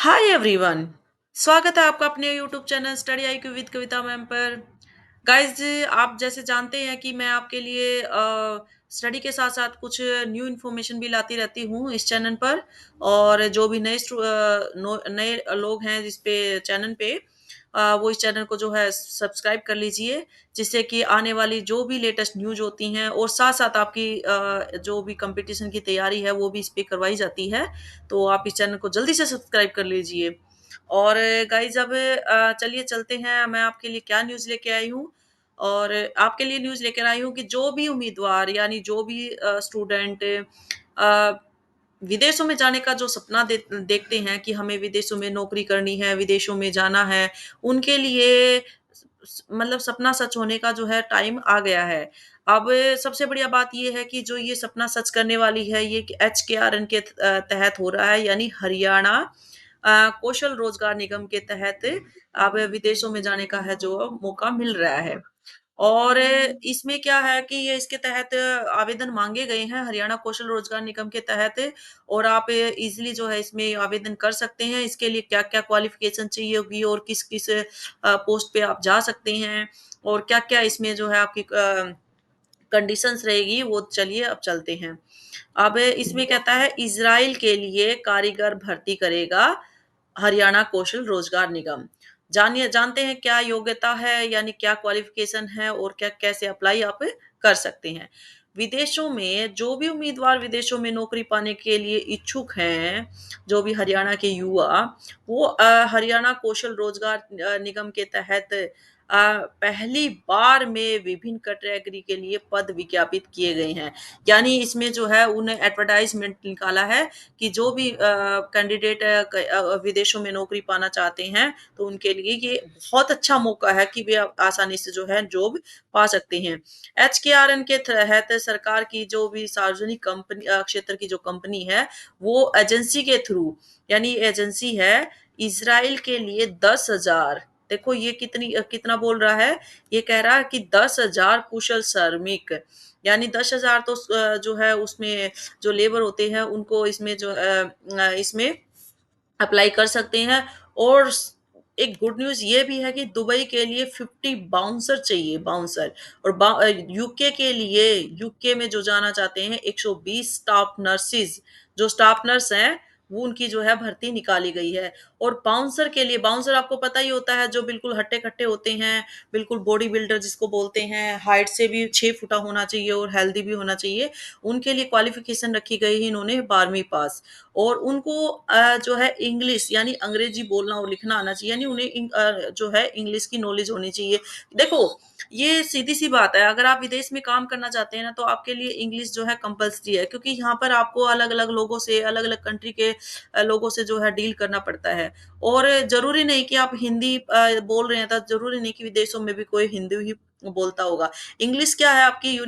Hi everyone. स्वागत है आपका अपने YouTube channel study IQ with Kavita ma'am पर। गाइस, आप जैसे जानते हैं कि मैं आपके लिए स्टडी के साथ साथ कुछ न्यू इन्फॉर्मेशन भी लाती रहती हूँ इस चैनल पर। और जो भी नए लोग हैं जिस पे चैनल पे, वो इस चैनल को जो है सब्सक्राइब कर लीजिए, जिससे कि आने वाली जो भी लेटेस्ट न्यूज होती हैं और साथ साथ आपकी जो भी कंपटीशन की तैयारी है वो भी इस पे करवाई जाती है। तो आप इस चैनल को जल्दी से सब्सक्राइब कर लीजिए। और गाइज अब चलिए चलते हैं, मैं आपके लिए क्या न्यूज़ लेके आई हूँ। और आपके लिए न्यूज़ लेकर आई हूँ कि जो भी उम्मीदवार यानी जो भी स्टूडेंट विदेशों में जाने का जो सपना देखते हैं कि हमें विदेशों में नौकरी करनी है, विदेशों में जाना है, उनके लिए मतलब सपना सच होने का जो है टाइम आ गया है। अब सबसे बढ़िया बात ये है कि जो ये सपना सच करने वाली है, ये एचकेआरएन के तहत हो रहा है, यानी हरियाणा कौशल रोजगार निगम के तहत अब विदेशों में जाने का है जो मौका मिल रहा है। और इसमें क्या है कि ये इसके तहत आवेदन माँगे गए हैं हरियाणा कौशल रोजगार निगम के तहत। और आप इज़िली जो है इसमें आवेदन कर सकते हैं। इसके लिए क्या-क्या क्वालिफ़िकेशन चाहिए होगी और किस-किस पोस्ट पे आप जा सकते हैं और क्या-क्या इसमें जो है आपकी कंडीशंस रहेगी, वो चलिए अब चलते हैं। अब इसमें कहता है इज़राइल के लिए कारीगर भर्ती करेगा हरियाणा कौशल रोजगार निगम। जानिए जानते हैं क्या योग्यता है, यानी क्या क्वालिफ़िकेशन है और क्या कैसे अप्लाई आप कर सकते हैं। विदेशों में जो भी उम्मीदवार विदेशों में नौकरी पाने के लिए इच्छुक हैं, जो भी हरियाणा के युवा, वो हरियाणा कौशल रोजगार निगम के तहत पहली बार में विभिन्न कैटेगरी के लिए पद विज्ञापित किए गए हैं। यानी इसमें जो है उन्हें एडवर्टाइज़मेंट निकाला है कि जो भी कैंडिडेट विदेशों में नौकरी पाना चाहते हैं, तो उनके लिए ये बहुत अच्छा मौका है कि वे आसानी से जो है जॉब पा सकते हैं। एचकेआरएन के तहत सरकार की जो भी सार्वजनिक क्षेत्र की जो कंपनी है, वो एजेंसी के थ्रू, यानी एजेंसी है, इज़राइल के लिए 10,000, देखो ये कितना बोल रहा है, ये कह रहा है कि 10,000 कुशल श्रमिक, यानी 10,000 तो जो है उसमें जो लेबर होते हैं उनको इसमें इसमें अप्लाई कर सकते हैं। और एक गुड न्यूज़ ये भी है कि दुबई के लिए 50 बाउंसर चाहिए, बाउंसर। और यूके के लिए, यूके में जो जाना चाहते हैं, 120 स्टाफ नर्सेज़, जो स्टाफ नर्स हैं, वो उनकी जो है भर्ती निकाली गई है। और बाउंसर के लिए, बाउंसर आपको पता ही होता है, जो बिल्कुल हट्टे-कट्टे होते हैं, बिल्कुल बॉडी बिल्डर जिसको बोलते हैं, हाइट से भी 6 फुटा होना चाहिए और हेल्दी भी होना चाहिए। उनके लिए क्वालिफ़िकेशन रखी गई है इन्होंने 12वीं पास। और उनको जो है इंग्लिश यानी अंग्रेजी बोलना और लिखना आना चाहिए, यानी उन्हें जो है इंग्लिश की नॉलेज होनी चाहिए। देखो, ये सीधी-सी बात है, अगर आप विदेश में काम करना चाहते हैं ना, तो आपके लिए इंग्लिश जो है कंपल्सरी है, क्योंकि यहाँ पर आपको अलग-अलग लोगों से, अलग-अलग कंट्री के लोगों से जो है डील करना पड़ता है। और ज़रूरी नहीं कि आप हिंदी बोल रहे हैं, तो ज़रूरी नहीं कि विदेशों में भी कोई हिंदी ही बोलता होगा। इंग्लिश क्या है, आपकी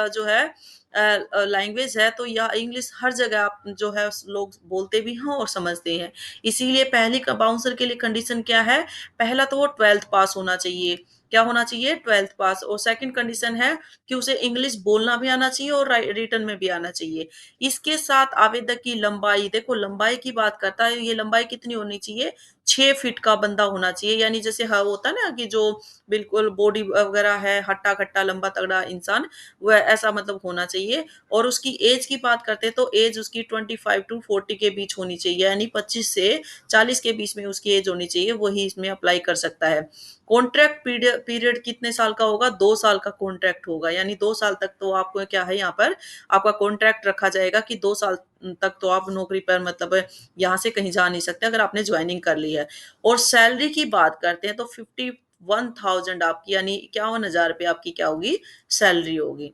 जो है लैंग्वेज है, तो या इंग्लिश हर जगह आप जो है लोग बोलते भी हैं और समझते हैं। इसीलिए पहली बाउंसर के लिए कंडीशन क्या है, पहला तो वो 12th पास होना चाहिए। क्या होना चाहिए? 12th पास। और सेकंड कंडीशन है कि उसे इंग्लिश बोलना भी आना चाहिए और रिटन में भी आना चाहिए। इसके साथ आवेदक की लंबाई, देखो लंबाई की बात करता है, ये लंबाई कितनी होनी चाहिए, 6 फीट का बंदा होना चाहिए, यानी जैसे होता है ना कि जो बिल्कुल बॉडी वगैरह है, हट्टा-कट्टा, लंबा-तगड़ा इंसान, वह ऐसा मतलब होना चाहिए। और उसकी एज की बात करते हैं, तो एज उसकी 25 टू 40 के बीच होनी चाहिए, यानी 25 से 40 के बीच में उसकी एज होनी चाहिए, वही इसमें अप्लाई कर सकता है। कॉन्ट्रैक्ट पीरियड पीरियड कितने साल का होगा? 2 साल का कॉन्ट्रैक्ट होगा, यानी 2 साल तक तो आपको क्या है, यहाँ पर आपका कॉन्ट्रैक्ट रखा जाएगा कि 2 साल तक तो आप नौकरी पर मतलब यहाँ से कहीं जा नहीं सकते अगर आपने जॉइनिंग कर ली है। और सैलरी की बात करते हैं, तो 51,000 आपकी, यानी 51,000 रुपए आपकी क्या होगी, सैलरी होगी।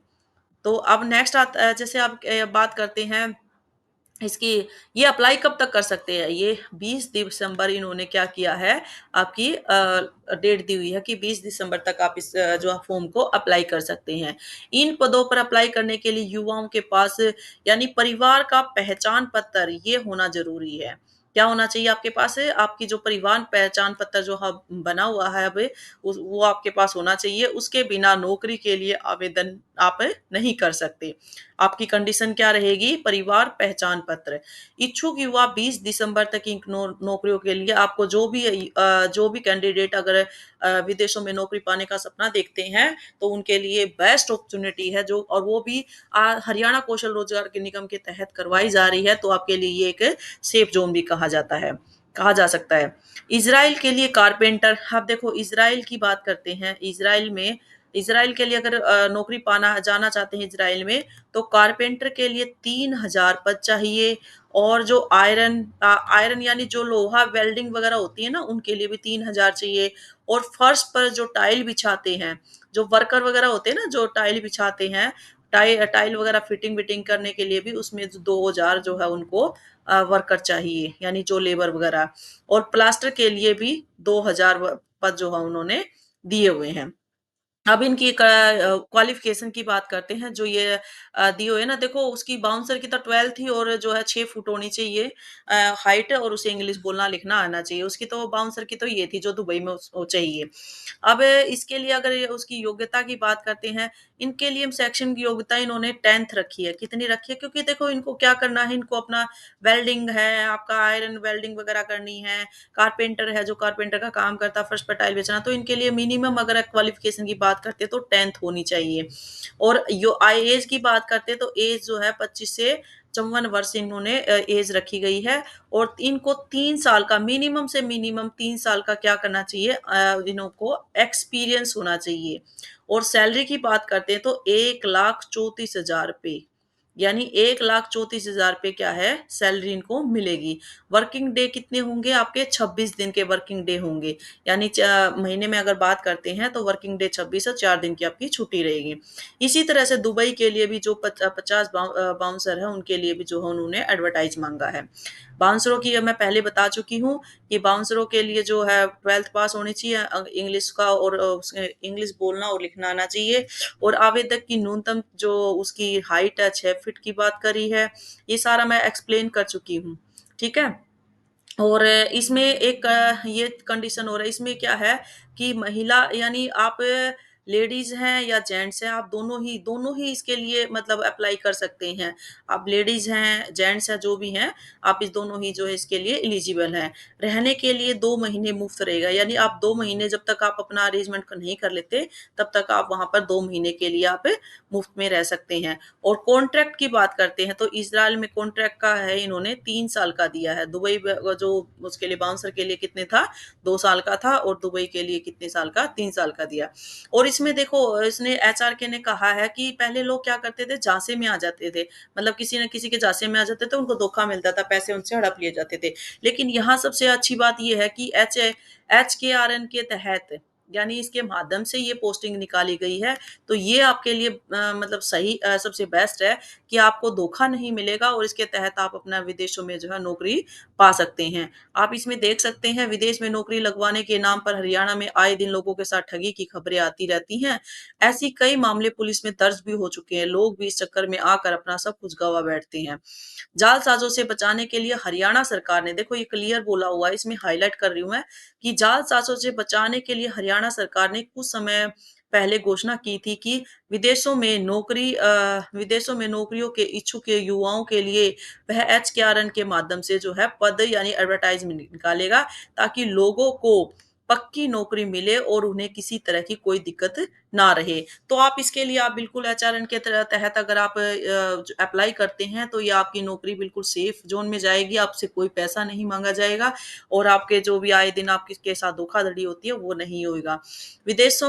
तो अब नेक्स्ट जैसे आप बात करते हैं इसकी, ये अप्लाई कब तक कर सकते हैं? ये 20 दिसंबर इन्होंने क्या किया है, आपकी डेट दी हुई है कि 20 दिसंबर तक आप इस जो फॉर्म को अप्लाई कर सकते हैं। इन पदों पर अप्लाई करने के लिए युवाओं के पास, यानी परिवार का पहचान पत्र ये होना ज़रूरी है। क्या होना चाहिए आपके पास? आपकी जो परिवहन पहचान पत्र जो ह बना हुआ है अब, उस वो आपके पास होना चाहिए, उसके बिना नौकरी के लिए आवेदन आप नहीं कर सकते। आपकी कंडीशन क्या रहेगी? परिवार पहचान पत्र। इच्छुक युवा 20 दिसंबर तक की नौकरियों के लिए आपको जो भी कैंडिडेट अगर विदेशों में नौकरी पाने का सपना देखते हैं, तो उनके लिए बेस्ट अपॉर्च्युनिटी है जो, और वो भी हरियाणा कौशल रोजगार के निगम के तहत करवाई जा रही है, तो आपके लिए ये एक सेफ ज़ोन भी कहा जा सकता है। इज़राइल के लिए कारपेंटर, अब देखो इज़राइल की बात करते हैं, इज़राइल के लिए अगर नौकरी पाना जाना चाहते हैं इज़राइल में, तो कारपेंटर के लिए 3000 पद चाहिए, और जो आयरन यानी जो लोहा वेल्डिंग वगैरह होती है ना, उनके लिए भी 3000 चाहिए, और फर्श पर जो टाइल बिछाते हैं, जो वर्कर वगैरह होते हैं ना, जो टाइल बिछाते हैं, टाइल वगैरह फिटिंग-विटिंग करने के लिए भी उसमें 2000 जो है उनको वर्कर चाहिए, यानी जो लेबर वगैरह, और प्लास्टर के लिए भी 2000 पद जो है उन्होंने दिए हुए हैं। अब इनकी क्वालिफ़िकेशन की बात करते हैं, जो ये दिए हुए हैं ना, देखो उसकी बाउंसर की तो 12 थी, और जो है 6 फुट होनी चाहिए हाइट, और उसे इंग्लिश बोलना-लिखना आना चाहिए। उसकी तो बाउंसर की तो ये थी जो दुबई में वो चाहिए। अब इसके लिए अगर ये उसकी योग्यता की बात करते हैं, इनके लिए शैक्षणिक योग्यता इन्होंने 10th रखी है। कितनी रखी है? क्योंकि देखो इनको क्या करना है, इनको अपना वेल्डिंग है, आपका आयरन वेल्डिंग वगैरह करनी है, कारपेंटर है जो कारपेंटर का काम करता है, फर्श पर टाइल बिछाना, तो इनके लिए मिनिमम अगर क्वालिफ़िकेशन की बात करते हैं तो 10th होनी चाहिए। और यो एज की बात करते हैं तो एज जो है 25 से 54 वर्ष इन्होंने एज रखी गई है, और इनको 3 साल का मिनिमम 3 साल का क्या करना चाहिए, इनको एक्सपीरियंस होना चाहिए। और सैलरी की बात करते हैं तो 1,34,000 रुपए, यानी 1,34,000 रुपए क्या है, सैलरी इनको मिलेगी। वर्किंग डे कितने होंगे आपके? 26 दिन के वर्किंग डे होंगे, यानी महीने में अगर बात करते हैं तो वर्किंग डे 26 और 4 दिन की आपकी छुट्टी रहेगी। इसी तरह से दुबई के लिए भी जो 50 बाउंसर है, उनके लिए भी जो है उन्होंने एडवर्टाइज मांगा है। बाउंसरों की मैं पहले बता चुकी हूँ कि बाउंसरों के लिए जो है 12th पास होनी चाहिए, इंग्लिश का, और इंग्लिश बोलना और लिखना आना चाहिए, और आवेदक की न्यूनतम जो उसकी हाइट है 6 फीट की बात करी है। ये सारा मैं एक्सप्लेन कर चुकी हूँ, ठीक है? और इसमें एक ये कंडीशन हो रहा है, इसमें क्या है कि महिला यानी आप लेडीज़ हैं या जेंट्स हैं, आप दोनों ही इसके लिए मतलब अप्लाई कर सकते हैं। आप लेडीज़ हैं, जेंट्स हैं, जो भी हैं, आप इस दोनों ही जो है इसके लिए एलिजिबल हैं। रहने के लिए 2 महीने मुफ़्त रहेगा, यानी आप 2 महीने जब तक आप अपना अरेंजमेंट नहीं कर लेते, तब तक आप वहाँ पर 2 महीने के लिए आप मुफ़्त में रह सकते हैं। और कॉन्ट्रैक्ट की बात करते हैं तो इज़राइल में कॉन्ट्रैक्ट का है, इन्होंने 3 साल का दिया है। दुबई जो उसके लिए बाउंसर के लिए कितने था, 2 साल का था, और दुबई के लिए कितने साल का, 3 साल का दिया। और इसमें देखो इसने एचआरके ने कहा है कि पहले लोग क्या करते थे, झांसे में आ जाते थे, मतलब किसी न किसी के झांसे में आ जाते थे, उनको धोखा मिलता था, पैसे उनसे हड़प लिए जाते थे। लेकिन यहाँ सबसे अच्छी बात ये है कि एचकेआरएन के तहत, यानी इसके माध्यम से ये पोस्टिंग निकाली गई है, तो ये आपके लिए मतलब सही सबसे बेस्ट है कि आपको धोखा नहीं मिलेगा, और इसके तहत आप अपना विदेशों में जो है नौकरी पा सकते हैं। आप इसमें देख सकते हैं विदेश में नौकरी लगवाने के नाम पर हरियाणा में आए दिन लोगों के साथ ठगी की खबरें आती रहती हैं। ऐसी कई मामले पुलिस में दर्ज भी हो चुके हैं। लोग भी इस चक्कर में आकर अपना सब कुछ गँवा बैठते हैं। जालसाजों से बचाने के लिए हरियाणा सरकार ने, देखो ये क्लियर बोला हुआ है, इसमें हाइलाइट कर रही हूँ मैं, कि जालसाजों से बचाने के लिए हरियाणा सरकार ने कुछ समय पहले घोषणा की थी कि विदेशों में नौकरियों के इच्छुक युवाओं के लिए वह एचकेआरएन के माध्यम से जो है पद यानी एडवर्टाइजमेंट निकालेगा, ताकि लोगों को पक्की नौकरी मिले और उन्हें किसी तरह की कोई दिक्कत ना रहे। तो आप इसके लिए आप बिल्कुल एचआरएन के तहत अगर आप अप्लाई करते हैं, तो ये आपकी नौकरी बिल्कुल सेफ ज़ोन में जाएगी, आपसे कोई पैसा नहीं माँगा जाएगा, और आपके जो भी आए दिन आपके के साथ धोखाधड़ी होती है, वो नहीं होएगा। विदेश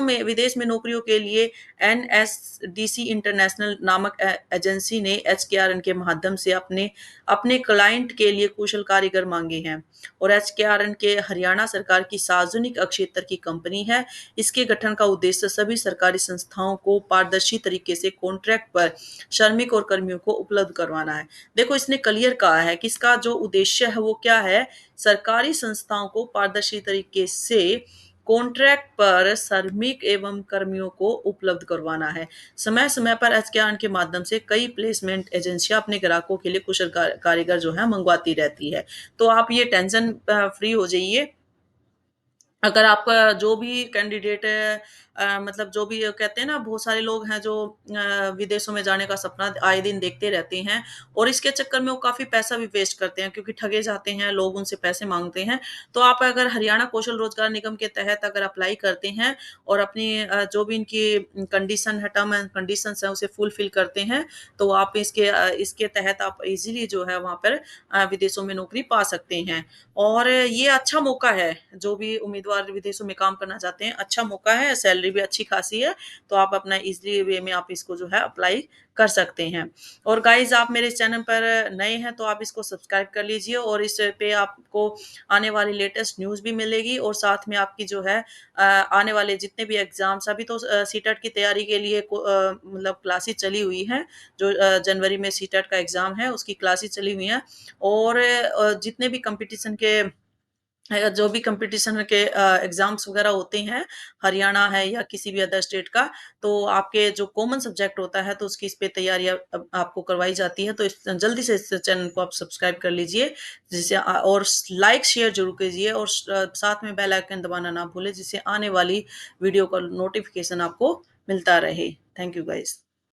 में नौकरियों के लिए एनएसडीसी इंटरनेशनल नामक एजेंसी ने एचकेआरएन के माध्यम से अपने अपने क्लाइंट के लिए कुशल कारीगर माँगे हैं, और एचकेआरएन के हरियाणा सरकार की सार्वजनिक क्षेत्र की कंपनी है। इसके गठन का उद्देश्य सभी सरकारी संस्थाओं को पारदर्शी तरीके से कॉन्ट्रैक्ट पर श्रमिक और कर्मियों को उपलब्ध करवाना है। देखो इसने क्लियर कहा है कि इसका जो उद्देश्य है वो क्या है, सरकारी संस्थाओं को पारदर्शी तरीके से कॉन्ट्रैक्ट पर श्रमिक एवं कर्मियों को उपलब्ध करवाना है। समय-समय पर एचकेआर के माध्यम से कई प्लेसमेंट एजेंसियाँ अपने ग्राहकों के लिए कुशल कारीगर जो है मंगवाती रहती है। तो आप ये टेंशन फ्री हो जाइए। अगर आपका जो भी कैंडिडेट है मतलब जो भी कहते हैं ना बहुत सारे लोग हैं जो विदेशों में जाने का सपना आए दिन देखते रहते हैं और इसके चक्कर में वो काफ़ी पैसा भी वेस्ट करते हैं क्योंकि ठगे जाते हैं, लोग उनसे पैसे माँगते हैं। तो आप अगर हरियाणा कौशल रोजगार निगम के तहत अगर अप्लाई करते हैं और अपनी जो भी इनकी कंडीशन है, टर्म एंड कंडीशंस हैं उसे फुलफिल करते हैं, तो आप इसके तहत आप इज़िली जो है वहाँ पर विदेशों में नौकरी पा सकते हैं। और ये अच्छा मौका है, जो भी उम्मीदवार विदेशों में काम करना चाहते हैं, अच्छा मौका है, सैलरी भी अच्छी खासी है, तो आप अपना ईज़िली वे में आप इसको जो है अप्लाई कर सकते हैं। और गाइज़ आप मेरे इस चैनल पर नए हैं तो आप इसको सब्सक्राइब कर लीजिए और इस पे आपको आने वाली लेटेस्ट न्यूज़ भी मिलेगी और साथ में आपकी जो है आने वाले जितने भी एग्ज़ाम्स अभी तो सीटेट की तैयारी के लिए मतलब क्लासेस चली हुई हैं, जो जनवरी में सीटेट का एग्ज़ाम है, उसकी क्लासेस चली हुई हैं और जितने भी कॉम्पिटिशन के जो भी कॉम्पिटिशन के एग्ज़ाम्स वग़ैरह होते हैं, हरियाणा है या किसी भी अदर स्टेट का, तो आपके जो कॉमन सब्जेक्ट होता है, तो उसकी इस पे तैयारियाँ अब आपको करवाई जाती है। तो इस जल्दी से इस चैनल को आप सब्सक्राइब कर लीजिए, जिससे और लाइक शेयर ज़रूर कीजिए और साथ में बेल आइकन दबाना ना भूलें, जिससे आने वाली वीडियो का नोटिफ़िकेशन आपको मिलता रहे। Thank you guys.